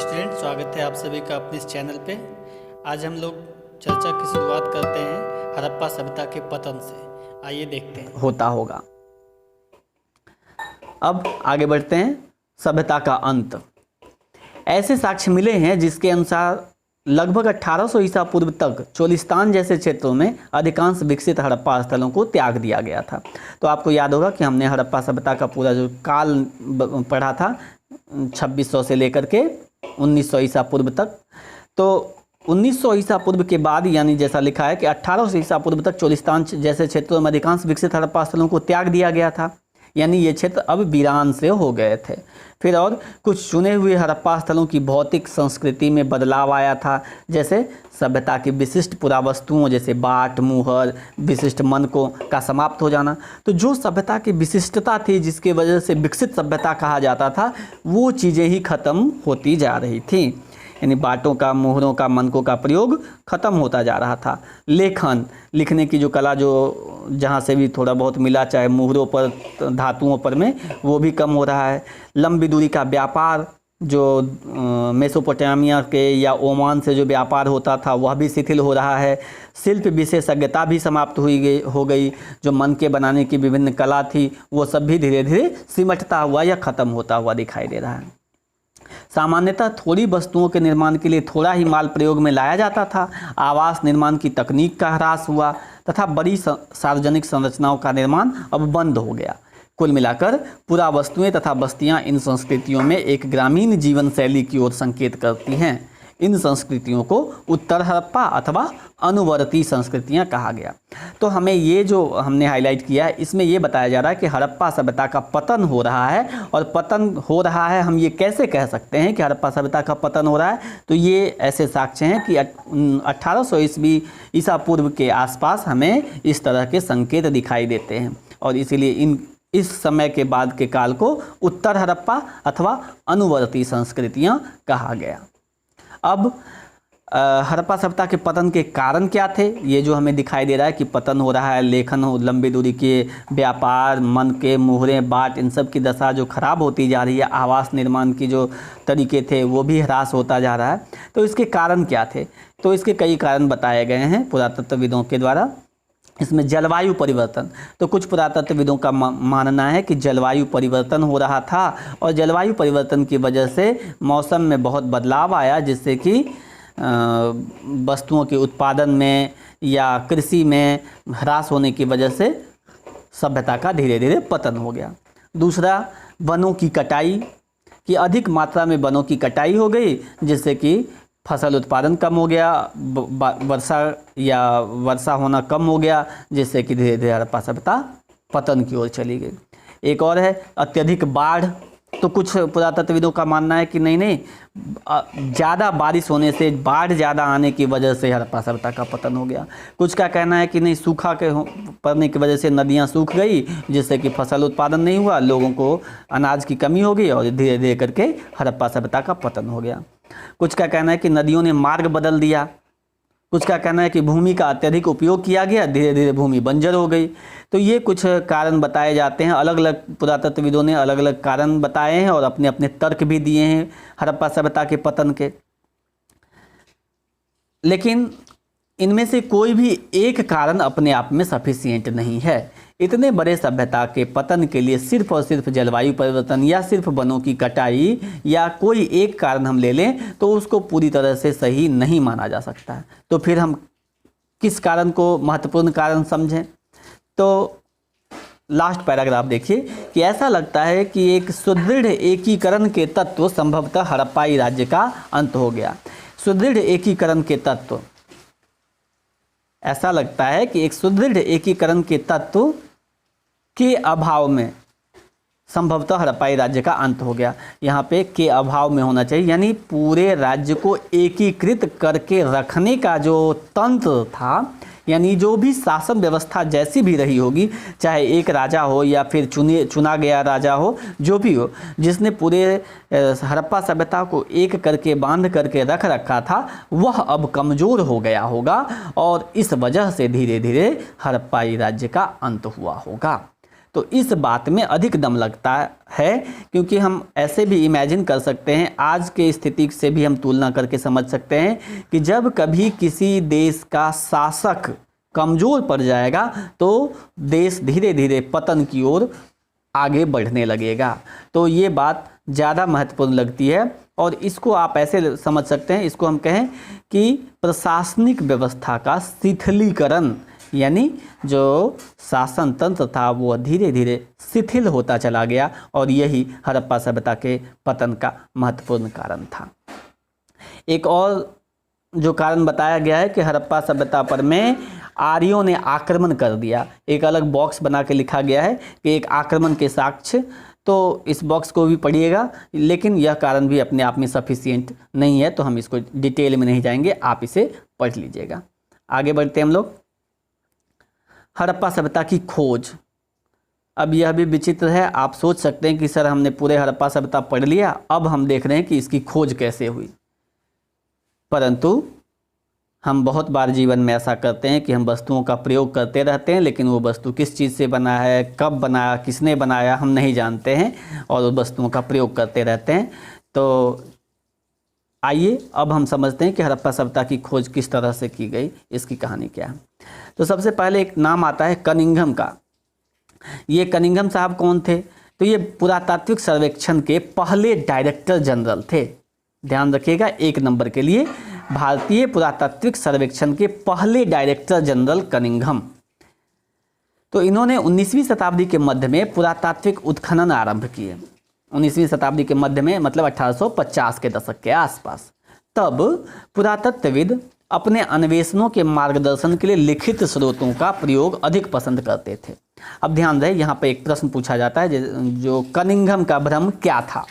Student, स्वागत है आप सभी का अपने इस चैनल पे। आज हम लोग चर्चा की शुरुआत करते हैं हड़प्पा सभ्यता के पतन से। आइए देखते हैं होता होगा। अब आगे बढ़ते हैं। सभ्यता का अंत। ऐसे साक्ष्य मिले हैं जिसके अनुसार लगभग 1800 ईसा पूर्व तक चोलिस्तान जैसे क्षेत्रों में अधिकांश विकसित हड़प्पा स्थलों को त्याग दिया गया था। तो आपको याद होगा कि हमने हड़प्पा सभ्यता का पूरा जो काल पढ़ा था 2600 से लेकर के 1900 ईसा पूर्व तक। तो 1900 ईसा पूर्व के बाद, यानी जैसा लिखा है कि 1800 ईसा पूर्व तक चोलिस्तान जैसे क्षेत्रों में अधिकांश विकसित हड़प्पा स्थलों को त्याग दिया गया था, यानी ये क्षेत्र अब वीरान से हो गए थे। फिर और कुछ चुने हुए हड़प्पा स्थलों की भौतिक संस्कृति में बदलाव आया था, जैसे सभ्यता की विशिष्ट पुरावस्तुओं जैसे बाट, मुहर, विशिष्ट मनकों का समाप्त हो जाना। तो जो सभ्यता की विशिष्टता थी, जिसके वजह से विकसित सभ्यता कहा जाता था, वो चीज़ें ही खत्म होती जा रही थी। यानी बाटों का, मुहरों का, मनकों का प्रयोग खत्म होता जा रहा था। लेखन, लिखने की जो कला जो जहाँ से भी थोड़ा बहुत मिला, चाहे मुहरों पर, धातुओं पर में, वो भी कम हो रहा है। लंबी दूरी का व्यापार, जो मेसोपोटामिया के या ओमान से जो व्यापार होता था, वह भी शिथिल हो रहा है। शिल्प विशेषज्ञता भी समाप्त हो गई। जो मन के बनाने की विभिन्न कला थी, वो सब भी धीरे धीरे सिमटता हुआ या ख़त्म होता हुआ दिखाई दे रहा है। सामान्यतः थोड़ी वस्तुओं के निर्माण के लिए थोड़ा ही माल प्रयोग में लाया जाता था। आवास निर्माण की तकनीक का ह्रास हुआ तथा बड़ी सार्वजनिक संरचनाओं का निर्माण अब बंद हो गया। कुल मिलाकर पुरा वस्तुएं तथा बस्तियां इन संस्कृतियों में एक ग्रामीण जीवन शैली की ओर संकेत करती हैं। इन संस्कृतियों को उत्तर हड़प्पा अथवा अनुवर्ती संस्कृतियां कहा गया। तो हमें ये जो हमने हाईलाइट किया है, इसमें ये बताया जा रहा है कि हड़प्पा सभ्यता का पतन हो रहा है। और पतन हो रहा है, हम ये कैसे कह सकते हैं कि हड़प्पा सभ्यता का पतन हो रहा है? तो ये ऐसे साक्ष्य हैं कि 1800 ईस्वी ईसा पूर्व के आसपास हमें इस तरह के संकेत दिखाई देते हैं, और इसीलिए इस समय के बाद के काल को उत्तर हड़प्पा अथवा अनुवर्ती संस्कृतियाँ कहा गया। अब हड़प्पा सभ्यता के पतन के कारण क्या थे? ये जो हमें दिखाई दे रहा है कि पतन हो रहा है, लेखन हो, लंबी दूरी के व्यापार, मन के, मुहरें, बाट, इन सब की दशा जो खराब होती जा रही है, आवास निर्माण की जो तरीके थे वो भी ह्रास होता जा रहा है। तो इसके कारण क्या थे? तो इसके कई कारण बताए गए हैं पुरातत्वविदों के द्वारा। इसमें जलवायु परिवर्तन, तो कुछ पुरातत्वविदों का मानना है कि जलवायु परिवर्तन हो रहा था, और जलवायु परिवर्तन की वजह से मौसम में बहुत बदलाव आया, जिससे कि वस्तुओं के उत्पादन में या कृषि में ह्रास होने की वजह से सभ्यता का धीरे धीरे पतन हो गया। दूसरा, वनों की कटाई, कि अधिक मात्रा में वनों की कटाई हो गई, जिससे कि फसल उत्पादन कम हो गया, वर्षा होना कम हो गया, जिससे कि धीरे धीरे हड़प्पा सभ्यता पतन की ओर चली गई। एक और है अत्यधिक बाढ़। तो कुछ पुरातत्वविदों का मानना है कि नहीं, ज़्यादा बारिश होने से, बाढ़ ज़्यादा आने की वजह से हड़प्पा सभ्यता का पतन हो गया। कुछ का कहना है कि नहीं, सूखा के पड़ने की वजह से नदियाँ सूख गई, जिससे कि फसल उत्पादन नहीं हुआ, लोगों को अनाज की कमी हो गई, और धीरे धीरे करके हड़प्पा सभ्यता का पतन हो गया। कुछ का कहना है कि नदियों ने मार्ग बदल दिया। कुछ का कहना है कि भूमि का अत्यधिक उपयोग किया गया, धीरे धीरे भूमि बंजर हो गई। तो ये कुछ कारण बताए जाते हैं। अलग अलग पुरातत्वविदों ने अलग अलग कारण बताए हैं और अपने अपने तर्क भी दिए हैं हड़प्पा सभ्यता के पतन के। लेकिन इनमें से कोई भी एक कारण अपने आप में सफिशिएंट नहीं है। इतने बड़े सभ्यता के पतन के लिए सिर्फ और सिर्फ जलवायु परिवर्तन या सिर्फ वनों की कटाई या कोई एक कारण हम ले लें तो उसको पूरी तरह से सही नहीं माना जा सकता है। तो फिर हम किस कारण को महत्वपूर्ण कारण समझें? तो लास्ट पैराग्राफ देखिए कि ऐसा लगता है कि एक सुदृढ़ एकीकरण के तत्व संभवतः हड़प्पाई राज्य का अंत हो गया। सुदृढ़ एकीकरण के तत्व, ऐसा लगता है कि एक सुदृढ़ एकीकरण के तत्व के अभाव में संभवतः हड़प्पाई राज्य का अंत हो गया। यहाँ पे के अभाव में होना चाहिए, यानी पूरे राज्य को एकीकृत करके रखने का जो तंत्र था, यानी जो भी शासन व्यवस्था जैसी भी रही होगी, चाहे एक राजा हो या फिर चुना गया राजा हो, जो भी हो, जिसने पूरे हड़प्पा सभ्यता को एक करके बांध करके रख रखा था, वह अब कमज़ोर हो गया होगा और इस वजह से धीरे धीरे हड़प्पाई राज्य का अंत हुआ होगा। तो इस बात में अधिक दम लगता है, क्योंकि हम ऐसे भी इमेजिन कर सकते हैं, आज के स्थिति से भी हम तुलना करके समझ सकते हैं कि जब कभी किसी देश का शासक कमज़ोर पड़ जाएगा तो देश धीरे धीरे पतन की ओर आगे बढ़ने लगेगा। तो ये बात ज़्यादा महत्वपूर्ण लगती है और इसको आप ऐसे समझ सकते हैं, इसको हम कहें कि प्रशासनिक व्यवस्था का शिथिलीकरण, यानी जो शासन तंत्र था वो धीरे धीरे शिथिल होता चला गया और यही हड़प्पा सभ्यता के पतन का महत्वपूर्ण कारण था। एक और जो कारण बताया गया है कि हड़प्पा सभ्यता पर में आर्यों ने आक्रमण कर दिया। एक अलग बॉक्स बना के लिखा गया है कि एक आक्रमण के साक्ष्य, तो इस बॉक्स को भी पढ़िएगा, लेकिन यह कारण भी अपने आप में सफिशिएंट नहीं है, तो हम इसको डिटेल में नहीं जाएंगे, आप इसे पढ़ लीजिएगा। आगे बढ़ते हैं हम लोग। हड़प्पा सभ्यता की खोज। अब यह भी विचित्र है, आप सोच सकते हैं कि सर हमने पूरे हड़प्पा सभ्यता पढ़ लिया, अब हम देख रहे हैं कि इसकी खोज कैसे हुई। परंतु हम बहुत बार जीवन में ऐसा करते हैं कि हम वस्तुओं का प्रयोग करते रहते हैं, लेकिन वो वस्तु किस चीज़ से बना है, कब बनाया, किसने बनाया, हम नहीं जानते हैं और उस वस्तुओं का प्रयोग करते रहते हैं। तो आइए अब हम समझते हैं कि हड़प्पा सभ्यता की खोज किस तरह से की गई, इसकी कहानी क्या है। तो सबसे पहले एक नाम आता है कनिंघम का। ये कनिंघम साहब कौन थे? तो ये पुरातात्विक सर्वेक्षण के पहले डायरेक्टर जनरल थे। ध्यान रखिएगा, 1 नंबर के लिए, भारतीय पुरातात्विक सर्वेक्षण के पहले डायरेक्टर जनरल कनिंघम। तो इन्होंने 19वीं शताब्दी के मध्य में पुरातात्विक उत्खनन आरंभ किए। 19वीं शताब्दी के मध्य में मतलब 1850 के दशक के आसपास। तब पुरातत्वविद अपने अन्वेषणों के मार्गदर्शन के लिए लिखित स्रोतों का प्रयोग अधिक पसंद करते थे। अब ध्यान रहे, यहाँ पर एक प्रश्न पूछा जाता है, जो कनिंघम का भ्रम क्या था,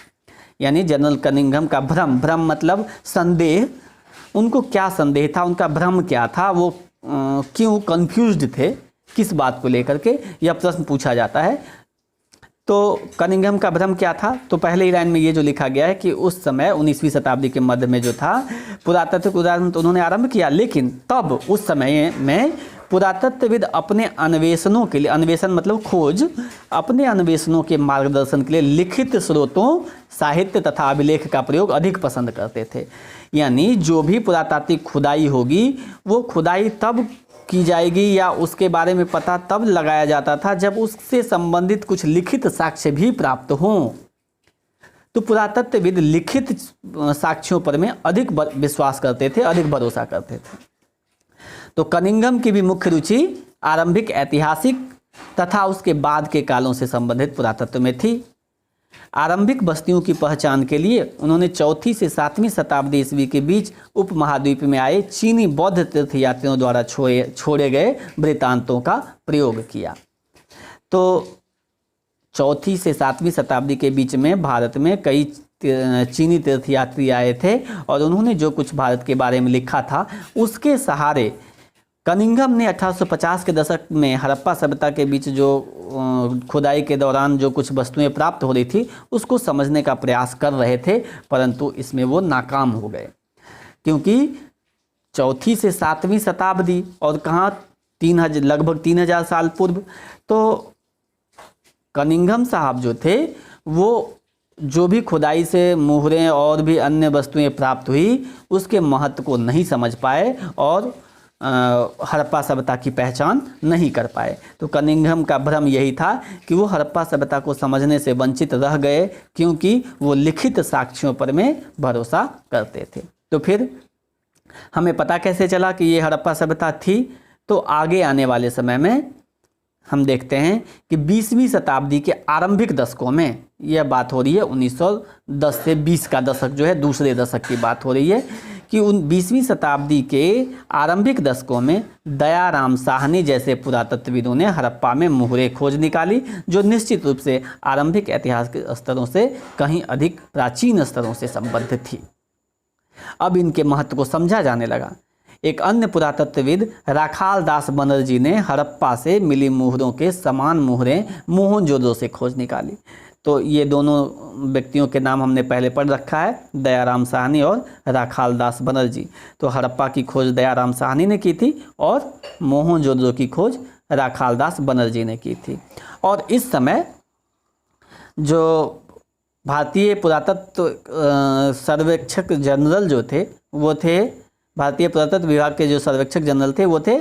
यानी जनरल कनिंघम का भ्रम मतलब संदेह, उनको क्या संदेह था, उनका भ्रम क्या था, वो क्यों कंफ्यूज्ड थे, किस बात को लेकर के, यह प्रश्न पूछा जाता है। तो कनिंघम का भ्रम क्या था? तो पहले ही लाइन में ये जो लिखा गया है कि उस समय 19वीं शताब्दी के मध्य में जो था पुरातत्विक उदाहरण तो उन्होंने आरंभ किया, लेकिन तब उस समय में पुरातत्वविद अपने अन्वेषणों के लिए, अन्वेषण मतलब खोज, अपने अन्वेषणों के मार्गदर्शन के लिए लिखित स्रोतों, साहित्य तथा अभिलेख का प्रयोग अधिक पसंद करते थे। यानी जो भी पुरातात्विक खुदाई होगी वो खुदाई तब की जाएगी या उसके बारे में पता तब लगाया जाता था जब उससे संबंधित कुछ लिखित साक्ष्य भी प्राप्त हों। तो पुरातत्वविद लिखित साक्ष्यों पर में अधिक विश्वास करते थे, अधिक भरोसा करते थे। तो कनिंघम की भी मुख्य रुचि आरंभिक ऐतिहासिक तथा उसके बाद के कालों से संबंधित पुरातत्व में थी। आरंभिक बस्तियों की पहचान के लिए उन्होंने 4वीं से 7वीं शताब्दी ईस्वी के बीच उपमहाद्वीप में आए चीनी बौद्ध तीर्थयात्रियों द्वारा छोड़े गए वृत्तांतों का प्रयोग किया। तो 4वीं से 7वीं शताब्दी के बीच में भारत में कई चीनी तीर्थयात्री आए थे और उन्होंने जो कुछ भारत के बारे में लिखा था उसके सहारे कनिंघम ने 1850 के दशक में हड़प्पा सभ्यता के बीच जो खुदाई के दौरान जो कुछ वस्तुएं प्राप्त हो रही थी उसको समझने का प्रयास कर रहे थे, परंतु इसमें वो नाकाम हो गए, क्योंकि 4वीं से 7वीं शताब्दी और कहाँ लगभग 3000 साल पूर्व, तो कनिंघम साहब जो थे वो जो भी खुदाई से मुहरें और भी अन्य वस्तुएं प्राप्त हुई उसके महत्व को नहीं समझ पाए और हड़प्पा सभ्यता की पहचान नहीं कर पाए। तो कनिंघम का भ्रम यही था कि वो हड़प्पा सभ्यता को समझने से वंचित रह गए, क्योंकि वो लिखित साक्ष्यों पर में भरोसा करते थे। तो फिर हमें पता कैसे चला कि ये हड़प्पा सभ्यता थी? तो आगे आने वाले समय में हम देखते हैं कि 20वीं शताब्दी के आरंभिक दशकों में, यह बात हो रही है 1910 से 20 का दशक जो है, दूसरे दशक की बात हो रही है, कि उन 20वीं शताब्दी के आरंभिक दशकों में दयाराम साहनी जैसे पुरातत्वविदों ने हड़प्पा में मुहरे खोज निकाली, जो निश्चित रूप से आरंभिक ऐतिहासिक स्तरों से कहीं अधिक प्राचीन स्तरों से संबद्ध थी। अब इनके महत्व को समझा जाने लगा। एक अन्य पुरातत्वविद राखाल दास बनर्जी ने हड़प्पा से मिली मुहरों के समान मुहरें मोहनजोदड़ो से खोज निकाली। तो ये दोनों व्यक्तियों के नाम हमने पहले पढ़ रखा है, दयाराम साहनी और राखाल दास बनर्जी। तो हड़प्पा की खोज दयाराम साहनी ने की थी और मोहनजोदड़ो की खोज राखालदास बनर्जी ने की थी। और इस समय जो भारतीय पुरातत्व सर्वेक्षक जनरल जो थे वो थे, भारतीय पुरातत्व विभाग के जो सर्वेक्षक जनरल थे वो थे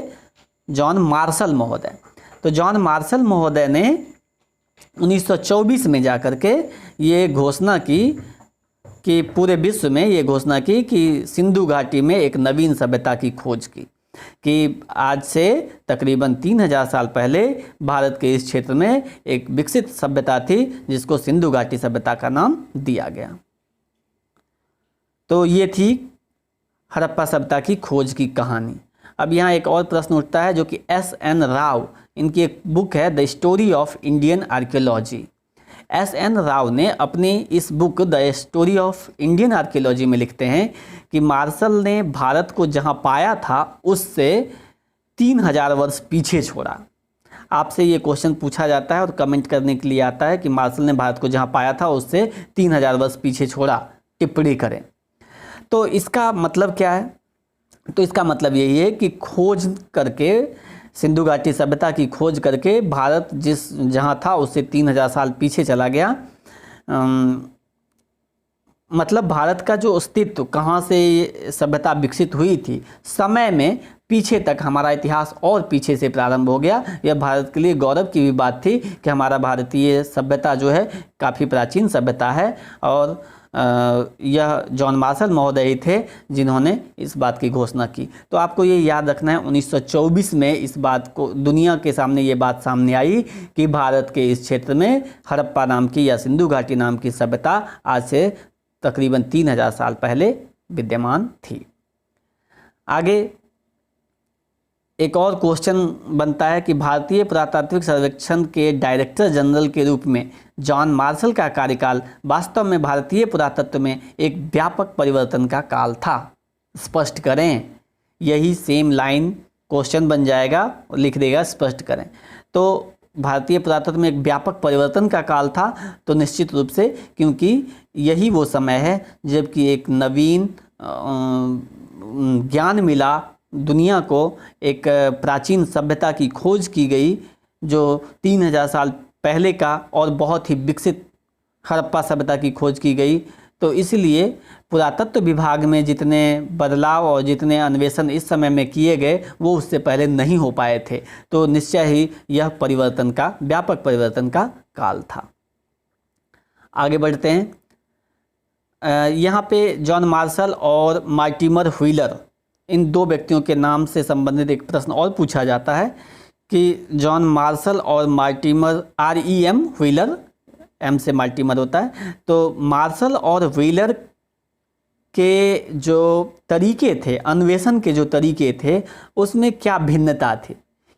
जॉन मार्शल महोदय। तो जॉन मार्शल महोदय ने 1924 में जाकर के ये घोषणा की कि पूरे विश्व में ये घोषणा की कि सिंधु घाटी में एक नवीन सभ्यता की खोज की, कि आज से तकरीबन 3000 साल पहले भारत के इस क्षेत्र में एक विकसित सभ्यता थी जिसको सिंधु घाटी सभ्यता का नाम दिया गया। तो ये थी हड़प्पा सभ्यता की खोज की कहानी। अब यहाँ एक और प्रश्न उठता है जो कि S.N. राव, इनकी एक बुक है the story of Indian archaeology. S.N. Rao ने अपनी इस book the story of Indian archaeology में लिखते हैं कि मार्शल ने भारत को जहाँ पाया था उससे 3000 वर्ष पीछे छोड़ा। आपसे ये क्वेश्चन पूछा जाता है और कमेंट करने के लिए आता है कि मार्शल ने भारत को जहाँ पाया था उससे 3000 वर्ष पीछे छोड़ा, टिप्पणी करें। तो इसका मतलब क्या है? तो इसका मतलब यही है कि खोज करके, सिंधु घाटी सभ्यता की खोज करके भारत जहाँ था उससे 3000 साल पीछे चला गया। मतलब भारत का जो अस्तित्व, कहाँ से सभ्यता विकसित हुई थी, समय में पीछे तक हमारा इतिहास और पीछे से प्रारंभ हो गया। यह भारत के लिए गौरव की भी बात थी कि हमारा भारतीय सभ्यता जो है काफ़ी प्राचीन सभ्यता है। और यह जॉन मार्शल महोदय ही थे जिन्होंने इस बात की घोषणा की। तो आपको ये याद रखना है 1924 में इस बात को, दुनिया के सामने ये बात सामने आई कि भारत के इस क्षेत्र में हड़प्पा नाम की या सिंधु घाटी नाम की सभ्यता आज से तकरीबन 3000 साल पहले विद्यमान थी। आगे एक और क्वेश्चन बनता है कि भारतीय पुरातात्विक सर्वेक्षण के डायरेक्टर जनरल के रूप में जॉन मार्शल का कार्यकाल वास्तव में भारतीय पुरातत्व में एक व्यापक परिवर्तन का काल था। स्पष्ट करें। यही सेम लाइन क्वेश्चन बन जाएगा और लिख देगा स्पष्ट करें। तो भारतीय पुरातत्व में एक व्यापक परिवर्तन का काल था, तो निश्चित रूप से, क्योंकि यही वो समय है जबकि एक नवीन ज्ञान मिला दुनिया को, एक प्राचीन सभ्यता की खोज की गई जो 3000 साल पहले का, और बहुत ही विकसित हड़प्पा सभ्यता की खोज की गई। तो इसलिए पुरातत्व विभाग में जितने बदलाव और जितने अन्वेषण इस समय में किए गए वो उससे पहले नहीं हो पाए थे। तो निश्चय ही यह परिवर्तन का, व्यापक परिवर्तन का काल था। आगे बढ़ते हैं। यहाँ पे जॉन मार्शल और मार्टिमर व्हीलर, इन दो व्यक्तियों के नाम से संबंधित एक प्रश्न और पूछा जाता है कि जॉन मार्शल और मार्टिमर, REM व्हीलर, M से मार्टिमर होता है। तो मार्शल और व्हीलर के जो तरीके थे, अन्वेषण के जो तरीके थे, उसमें क्या भिन्नता थी?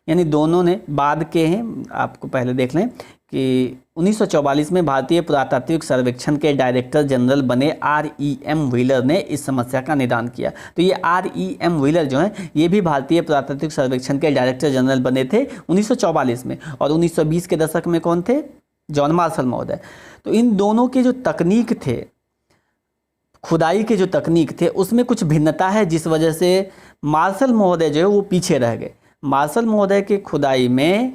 यानी दोनों ने बाद के हैं, आपको पहले देख लें कि 1944 में भारतीय पुरातात्विक सर्वेक्षण के डायरेक्टर जनरल बने REM व्हीलर ने इस समस्या का निदान किया। तो ये REM व्हीलर जो हैं ये भी भारतीय पुरातात्विक सर्वेक्षण के डायरेक्टर जनरल बने थे 1944 में, और 1920 के दशक में कौन थे? जॉन मार्शल महोदय। तो इन दोनों के जो तकनीक थे, खुदाई के जो तकनीक थे, उसमें कुछ भिन्नता है जिस वजह से मार्शल महोदय जो है वो पीछे रह गए। मार्शल महोदय के खुदाई में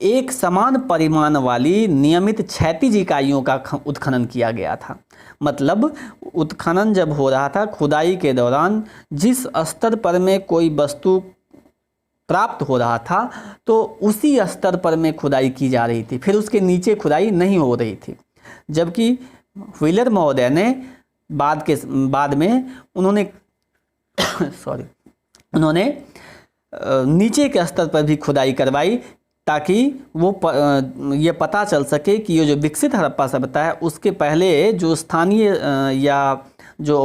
एक समान परिमाण वाली नियमित क्षैतिज इकाइयों का उत्खनन किया गया था। मतलब उत्खनन जब हो रहा था, खुदाई के दौरान जिस स्तर पर में कोई वस्तु प्राप्त हो रहा था तो उसी स्तर पर में खुदाई की जा रही थी, फिर उसके नीचे खुदाई नहीं हो रही थी। जबकि व्हीलर महोदय ने बाद में उन्होंने उन्होंने नीचे के स्तर पर भी खुदाई करवाई ताकि वो ये पता चल सके कि ये जो विकसित हड़प्पा सभ्यता है उसके पहले जो स्थानीय या जो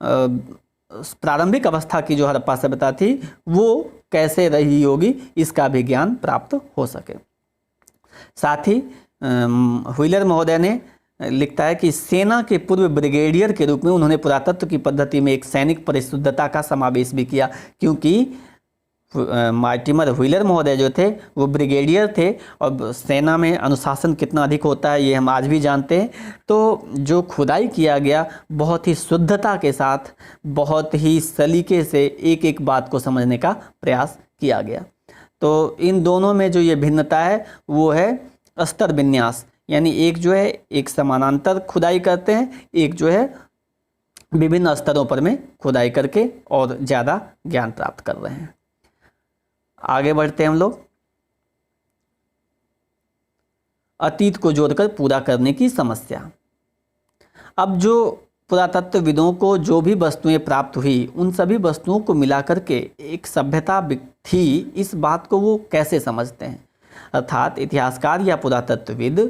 प्रारंभिक अवस्था की जो हड़प्पा सभ्यता थी वो कैसे रही होगी, इसका भी ज्ञान प्राप्त हो सके। साथ ही व्हीलर महोदय ने लिखता है कि सेना के पूर्व ब्रिगेडियर के रूप में उन्होंने पुरातत्व की पद्धति में एक सैनिक परिशुद्धता का समावेश भी किया, क्योंकि मार्टिमर व्हीलर महोदय जो थे वो ब्रिगेडियर थे और सेना में अनुशासन कितना अधिक होता है ये हम आज भी जानते हैं। तो जो खुदाई किया गया बहुत ही शुद्धता के साथ, बहुत ही सलीके से एक एक बात को समझने का प्रयास किया गया। तो इन दोनों में जो ये भिन्नता है वो है स्तर विन्यास, यानी एक जो है एक समानांतर खुदाई करते हैं, एक जो है विभिन्न स्तरों पर में खुदाई करके और ज़्यादा ज्ञान प्राप्त कर रहे हैं। आगे बढ़ते हैं हम लोग। अतीत को जोड़कर पूरा करने की समस्या। अब जो पुरातत्वविदों को जो भी वस्तुएं प्राप्त हुई उन सभी वस्तुओं को मिलाकर के एक सभ्यता थी, इस बात को वो कैसे समझते हैं। अर्थात इतिहासकार या पुरातत्वविद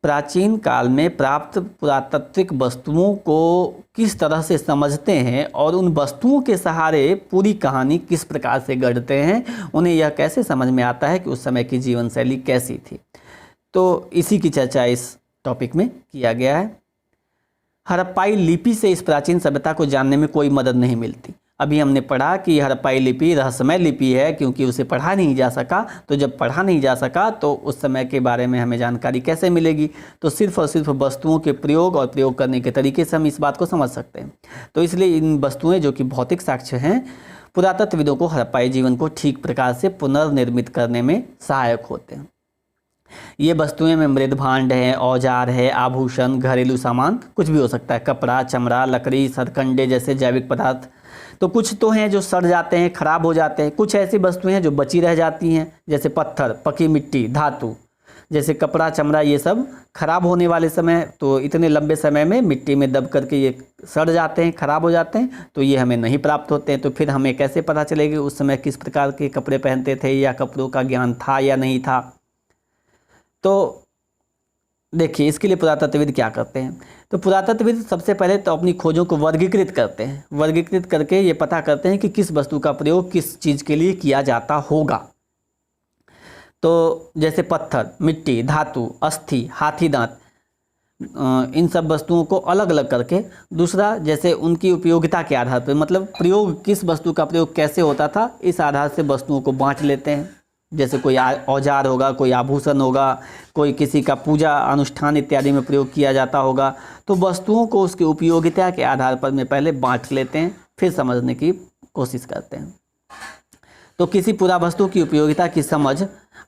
प्राचीन काल में प्राप्त पुरातात्विक वस्तुओं को किस तरह से समझते हैं और उन वस्तुओं के सहारे पूरी कहानी किस प्रकार से गढ़ते हैं, उन्हें यह कैसे समझ में आता है कि उस समय की जीवन शैली कैसी थी। तो इसी की चर्चा इस टॉपिक में किया गया है। हड़प्पाई लिपि से इस प्राचीन सभ्यता को जानने में कोई मदद नहीं मिलती। अभी हमने पढ़ा कि हड़प्पाई लिपि रहस्यमय लिपि है क्योंकि उसे पढ़ा नहीं जा सका। तो जब पढ़ा नहीं जा सका तो उस समय के बारे में हमें जानकारी कैसे मिलेगी। तो सिर्फ और सिर्फ वस्तुओं के प्रयोग और प्रयोग करने के तरीके से हम इस बात को समझ सकते हैं। तो इसलिए इन वस्तुएं जो कि भौतिक साक्ष्य हैं, पुरातत्वविदों को हड़प्पाई जीवन को ठीक प्रकार से पुनर्निर्मित करने में सहायक होते हैं। ये वस्तुएं में मृद भांड है, औजार है, आभूषण, घरेलू सामान, कुछ भी हो सकता है, कपड़ा, चमड़ा, लकड़ी, सरकंडे जैसे जैविक पदार्थ। तो कुछ तो हैं जो सड़ जाते हैं, खराब हो जाते हैं, कुछ ऐसी वस्तुएं हैं जो बची रह जाती हैं, जैसे पत्थर, पकी मिट्टी, धातु, जैसे कपड़ा, चमड़ा, ये सब खराब होने वाले समय तो इतने लंबे समय में मिट्टी में दब करके ये सड़ जाते हैं, खराब हो जाते हैं, तो ये हमें नहीं प्राप्त होते हैं। तो फिर हमें कैसे पता चलेगा उस समय किस प्रकार के कपड़े पहनते थे या कपड़ों का ज्ञान था या नहीं था। तो देखिए इसके लिए पुरातत्वविद क्या करते हैं। तो पुरातत्वविद सबसे पहले तो अपनी खोजों को वर्गीकृत करते हैं। वर्गीकृत करके ये पता करते हैं कि किस वस्तु का प्रयोग किस चीज़ के लिए किया जाता होगा। तो जैसे पत्थर, मिट्टी, धातु, अस्थि, हाथी दांत, इन सब वस्तुओं को अलग अलग करके, दूसरा जैसे उनकी उपयोगिता के आधार पर, मतलब प्रयोग किस वस्तु का प्रयोग कैसे होता था, इस आधार से वस्तुओं को बांट लेते हैं। जैसे कोई औजार होगा, कोई आभूषण होगा, कोई किसी का पूजा अनुष्ठान इत्यादि में प्रयोग किया जाता होगा। तो वस्तुओं को उसकी उपयोगिता के आधार पर में पहले बांट लेते हैं, फिर समझने की कोशिश करते हैं। तो किसी पूरा वस्तु की उपयोगिता की समझ,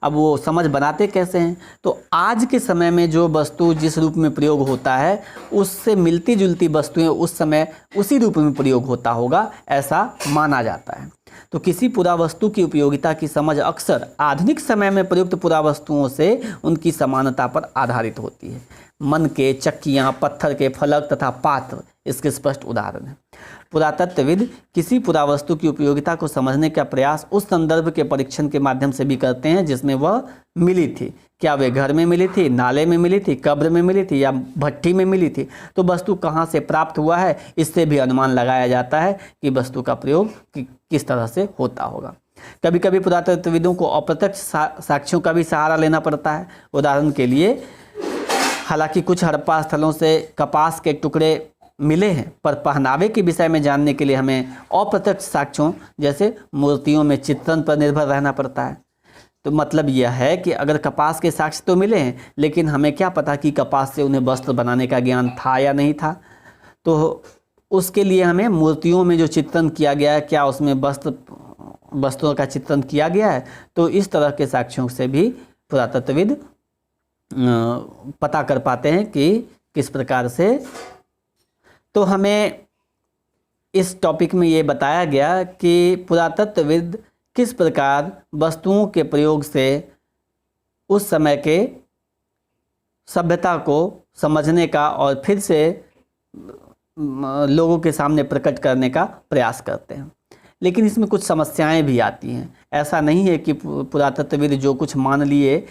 अब वो समझ बनाते कैसे हैं। तो आज के समय में जो वस्तु जिस रूप में प्रयोग होता है उससे मिलती जुलती वस्तुएं उस समय उसी रूप में प्रयोग होता होगा, ऐसा माना जाता है। तो किसी पुरा वस्तु की उपयोगिता की समझ अक्सर आधुनिक समय में प्रयुक्त पुरा वस्तुओं से उनकी समानता पर आधारित होती है। मन के चक्कियाँ, पत्थर के फलक तथा पात्र इसके स्पष्ट उदाहरण हैं। पुरातत्वविद किसी पुरावस्तु की उपयोगिता को समझने का प्रयास उस संदर्भ के परीक्षण के माध्यम से भी करते हैं जिसमें वह मिली थी। क्या वे घर में मिली थी, नाले में मिली थी, कब्र में मिली थी या भट्टी में मिली थी। तो वस्तु कहाँ से प्राप्त हुआ है, इससे भी अनुमान लगाया जाता है कि वस्तु का प्रयोग किस तरह से होता होगा। कभी कभी पुरातत्वविदों को अप्रत्यक्ष साक्ष्यों का भी सहारा लेना पड़ता है। उदाहरण के लिए, हालांकि कुछ हड़प्पा स्थलों से कपास के टुकड़े मिले हैं, पर पहनावे के विषय में जानने के लिए हमें अप्रत्यक्ष साक्ष्यों जैसे मूर्तियों में चित्रण पर निर्भर रहना पड़ता है। तो मतलब यह है कि अगर कपास के साक्ष्य तो मिले हैं, लेकिन हमें क्या पता कि कपास से उन्हें वस्त्र बनाने का ज्ञान था या नहीं था। तो उसके लिए हमें मूर्तियों में जो चित्रण किया गया है, क्या उसमें वस्त्रों का चित्रण किया गया है। तो इस तरह के साक्ष्यों से भी पुरातत्वविद पता कर पाते हैं कि किस प्रकार से। तो हमें इस टॉपिक में ये बताया गया कि पुरातत्वविद किस प्रकार वस्तुओं के प्रयोग से उस समय के सभ्यता को समझने का और फिर से लोगों के सामने प्रकट करने का प्रयास करते हैं। लेकिन इसमें कुछ समस्याएं भी आती हैं। ऐसा नहीं है कि पुरातत्वविद जो कुछ मान लिए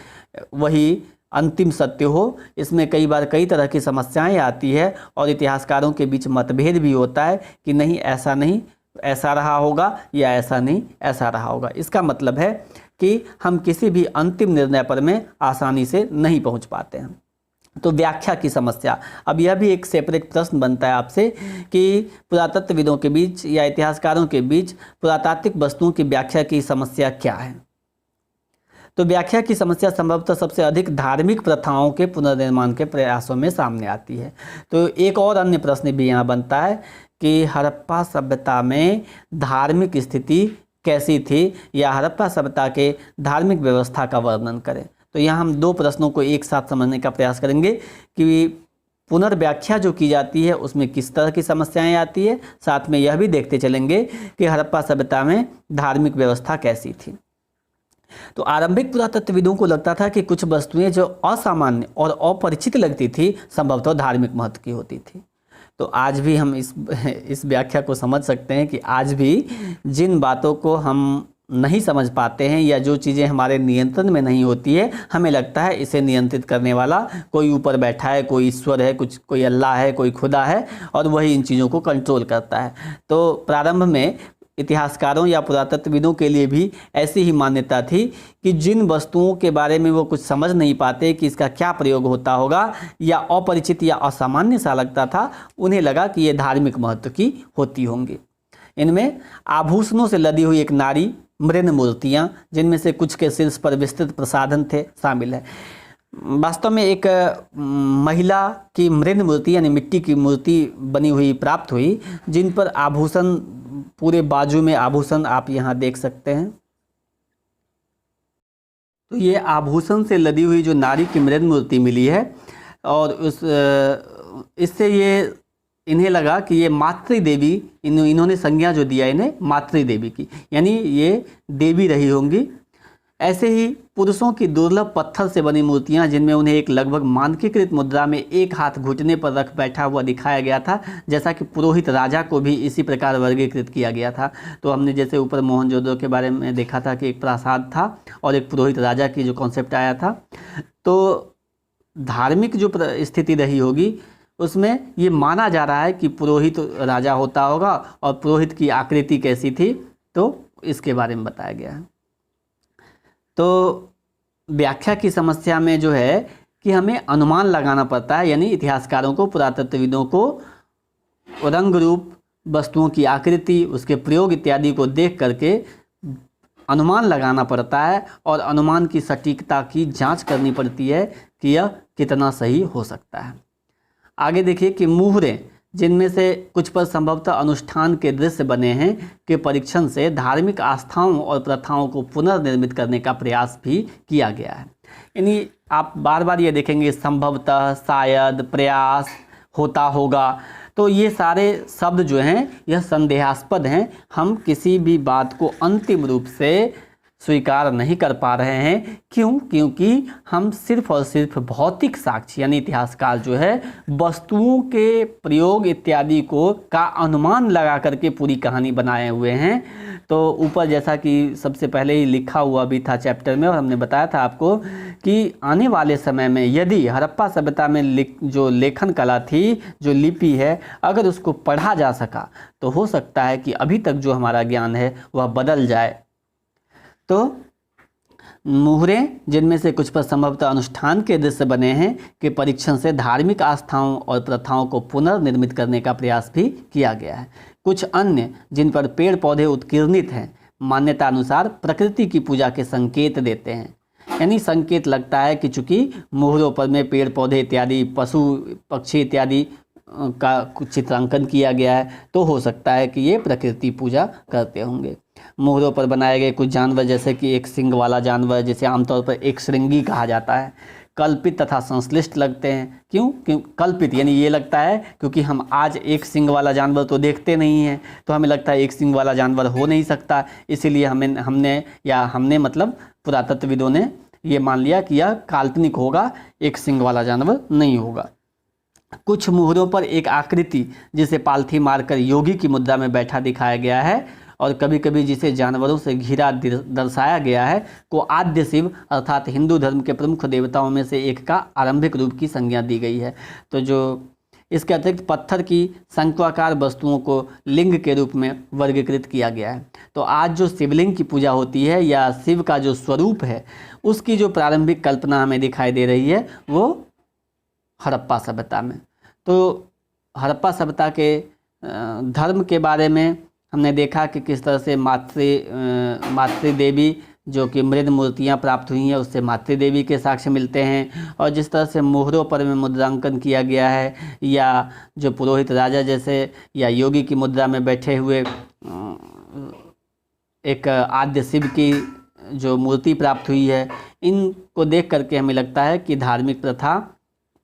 वही अंतिम सत्य हो। इसमें कई बार कई तरह की समस्याएं आती है और इतिहासकारों के बीच मतभेद भी होता है कि नहीं, ऐसा नहीं, ऐसा रहा होगा, या ऐसा नहीं, ऐसा रहा होगा। इसका मतलब है कि हम किसी भी अंतिम निर्णय पर में आसानी से नहीं पहुंच पाते हैं। तो व्याख्या की समस्या, अब यह भी एक सेपरेट प्रश्न बनता है आपसे कि पुरातत्वविदों के बीच या इतिहासकारों के बीच पुरातात्विक वस्तुओं की व्याख्या की समस्या क्या है। तो व्याख्या की समस्या संभवतः सबसे अधिक धार्मिक प्रथाओं के पुनर्निर्माण के प्रयासों में सामने आती है। तो एक और अन्य प्रश्न भी यहाँ बनता है कि हड़प्पा सभ्यता में धार्मिक स्थिति कैसी थी, या हड़प्पा सभ्यता के धार्मिक व्यवस्था का वर्णन करें। तो यहाँ हम दो प्रश्नों को एक साथ समझने का प्रयास करेंगे कि पुनर्व्याख्या जो की जाती है उसमें किस तरह की समस्याएं आती है, साथ में यह भी देखते चलेंगे कि हड़प्पा सभ्यता में धार्मिक व्यवस्था कैसी थी। तो आरंभिक पुरातत्वविदों को लगता था कि कुछ वस्तुएं जो असामान्य और अपरिचित लगती थी संभवतः धार्मिक महत्व की होती थी। तो आज भी हम इस व्याख्या को समझ सकते हैं कि आज भी जिन बातों को हम नहीं समझ पाते हैं या जो चीज़ें हमारे नियंत्रण में नहीं होती है, हमें लगता है इसे नियंत्रित करने वाला कोई ऊपर बैठा है, कोई ईश्वर है, कोई अल्लाह है, कोई खुदा है और वही इन चीज़ों को कंट्रोल करता है। तो प्रारंभ में इतिहासकारों या पुरातत्वविदों के लिए भी ऐसी ही मान्यता थी कि जिन वस्तुओं के बारे में वो कुछ समझ नहीं पाते कि इसका क्या प्रयोग होता होगा या अपरिचित या असामान्य सा लगता था, उन्हें लगा कि ये धार्मिक महत्व की होती होंगी। इनमें आभूषणों से लदी हुई एक नारी, मृण मूर्तियाँ जिनमें से कुछ के शीर्ष पर विस्तृत प्रसाधन थे शामिल है। वास्तव में एक महिला की मृण मूर्ति यानी मिट्टी की मूर्ति बनी हुई प्राप्त हुई, जिन पर आभूषण, पूरे बाजू में आभूषण आप यहाँ देख सकते हैं। तो ये आभूषण से लदी हुई जो नारी की मृण मूर्ति मिली है और इससे ये इन्हें लगा कि ये मातृ देवी, इन्होंने संज्ञा जो दिया इन्हें मातृ देवी की, यानी ये देवी रही होंगी। ऐसे ही पुरुषों की दुर्लभ पत्थर से बनी मूर्तियां जिनमें उन्हें एक लगभग मानकीकृत मुद्रा में एक हाथ घुटने पर रख बैठा हुआ दिखाया गया था, जैसा कि पुरोहित राजा को भी इसी प्रकार वर्गीकृत किया गया था। तो हमने जैसे ऊपर मोहनजोदड़ो के बारे में देखा था कि एक प्रासाद था और एक पुरोहित राजा की जो कॉन्सेप्ट आया था। तो धार्मिक जो स्थिति रही होगी उसमें ये माना जा रहा है कि पुरोहित राजा होता होगा और पुरोहित की आकृति कैसी थी, तो इसके बारे में बताया गया है। तो व्याख्या की समस्या में जो है कि हमें अनुमान लगाना पड़ता है, यानी इतिहासकारों को, पुरातत्वविदों को रंग रूप, वस्तुओं की आकृति, उसके प्रयोग इत्यादि को देख करके अनुमान लगाना पड़ता है और अनुमान की सटीकता की जांच करनी पड़ती है कि यह कितना सही हो सकता है। आगे देखिए कि मुहरें, जिनमें से कुछ पर संभवतः अनुष्ठान के दृश्य बने हैं, के परीक्षण से धार्मिक आस्थाओं और प्रथाओं को पुनर्निर्मित करने का प्रयास भी किया गया है। यानी आप बार बार ये देखेंगे संभवतः, शायद, प्रयास, होता होगा, तो ये सारे शब्द जो हैं यह संदेहास्पद हैं। हम किसी भी बात को अंतिम रूप से स्वीकार नहीं कर पा रहे हैं। क्यों? क्योंकि हम सिर्फ और सिर्फ भौतिक साक्ष्य यानी इतिहासकार जो है वस्तुओं के प्रयोग इत्यादि को का अनुमान लगा करके पूरी कहानी बनाए हुए हैं। तो ऊपर जैसा कि सबसे पहले ही लिखा हुआ भी था चैप्टर में, और हमने बताया था आपको कि आने वाले समय में यदि हड़प्पा सभ्यता में जो लेखन कला थी, जो लिपि है, अगर उसको पढ़ा जा सका तो हो सकता है कि अभी तक जो हमारा ज्ञान है वह बदल जाए। तो मुहरें, जिनमें से कुछ पर संभवतः अनुष्ठान के दृश्य बने हैं, के परीक्षण से धार्मिक आस्थाओं और प्रथाओं को पुनर्निर्मित करने का प्रयास भी किया गया है। कुछ अन्य, जिन पर पेड़ पौधे उत्कीर्णित हैं, मान्यता अनुसार प्रकृति की पूजा के संकेत देते हैं। यानी संकेत लगता है कि चूंकि मुहरों पर में पेड़ पौधे इत्यादि, पशु पक्षी इत्यादि का कुछ चित्रांकन किया गया है, तो हो सकता है कि ये प्रकृति पूजा करते होंगे। मोहरों पर बनाए गए कुछ जानवर, जैसे कि एक सिंग वाला जानवर, जिसे आमतौर पर एक श्रृंगी कहा जाता है, कल्पित तथा संश्लिष्ट लगते हैं। क्यों? कल्पित यानी ये लगता है क्योंकि हम आज एक सिंग वाला जानवर तो देखते नहीं हैं, तो हमें लगता है एक सिंग वाला जानवर हो नहीं सकता, इसीलिए हमने मतलब पुरातत्वविदों ने ये मान लिया कि यह काल्पनिक होगा, एक सिंग वाला जानवर नहीं होगा। कुछ मुहरों पर एक आकृति, जिसे पालथी मारकर योगी की मुद्रा में बैठा दिखाया गया है और कभी कभी जिसे जानवरों से घिरा दर्शाया गया है, को आद्य शिव अर्थात हिंदू धर्म के प्रमुख देवताओं में से एक का आरंभिक रूप की संज्ञा दी गई है। तो जो इसके अतिरिक्त पत्थर की शंक्वाकार वस्तुओं को लिंग के रूप में वर्गीकृत किया गया है। तो आज जो शिवलिंग की पूजा होती है या शिव का जो स्वरूप है, उसकी जो प्रारंभिक कल्पना हमें दिखाई दे रही है वो हड़प्पा सभ्यता में। तो हड़प्पा सभ्यता के धर्म के बारे में हमने देखा कि किस तरह से मातृ देवी, जो कि मृद मूर्तियाँ प्राप्त हुई हैं, उससे मातृ देवी के साक्ष्य मिलते हैं, और जिस तरह से मोहरों पर में मुद्रांकन किया गया है, या जो पुरोहित राजा जैसे या योगी की मुद्रा में बैठे हुए एक आद्य शिव की जो मूर्ति प्राप्त हुई है, इनको देख करके हमें लगता है कि धार्मिक प्रथा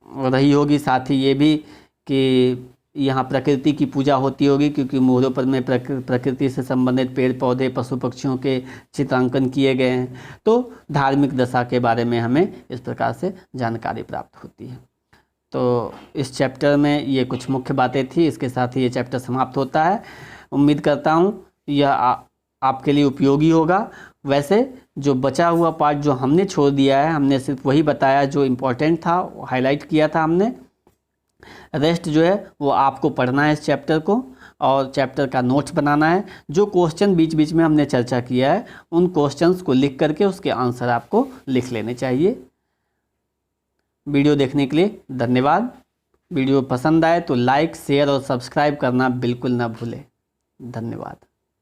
रही होगी। साथ ही ये भी कि यहाँ प्रकृति की पूजा होती होगी, क्योंकि मोहरों पर में प्रकृति से संबंधित पेड़ पौधे पशु पक्षियों के चित्रांकन किए गए हैं। तो धार्मिक दशा के बारे में हमें इस प्रकार से जानकारी प्राप्त होती है। तो इस चैप्टर में ये कुछ मुख्य बातें थी। इसके साथ ही ये चैप्टर समाप्त होता है। उम्मीद करता हूँ यह आपके लिए उपयोगी होगा। वैसे जो बचा हुआ पार्ट जो हमने छोड़ दिया है, हमने सिर्फ वही बताया जो इम्पोर्टेंट था, हाईलाइट किया था हमने। रेस्ट जो है वो आपको पढ़ना है इस चैप्टर को, और चैप्टर का नोट्स बनाना है। जो क्वेश्चन बीच बीच में हमने चर्चा किया है, उन क्वेश्चंस को लिख करके उसके आंसर आपको लिख लेने चाहिए। वीडियो देखने के लिए धन्यवाद। वीडियो पसंद आए तो लाइक, शेयर और सब्सक्राइब करना बिल्कुल ना भूलें। धन्यवाद।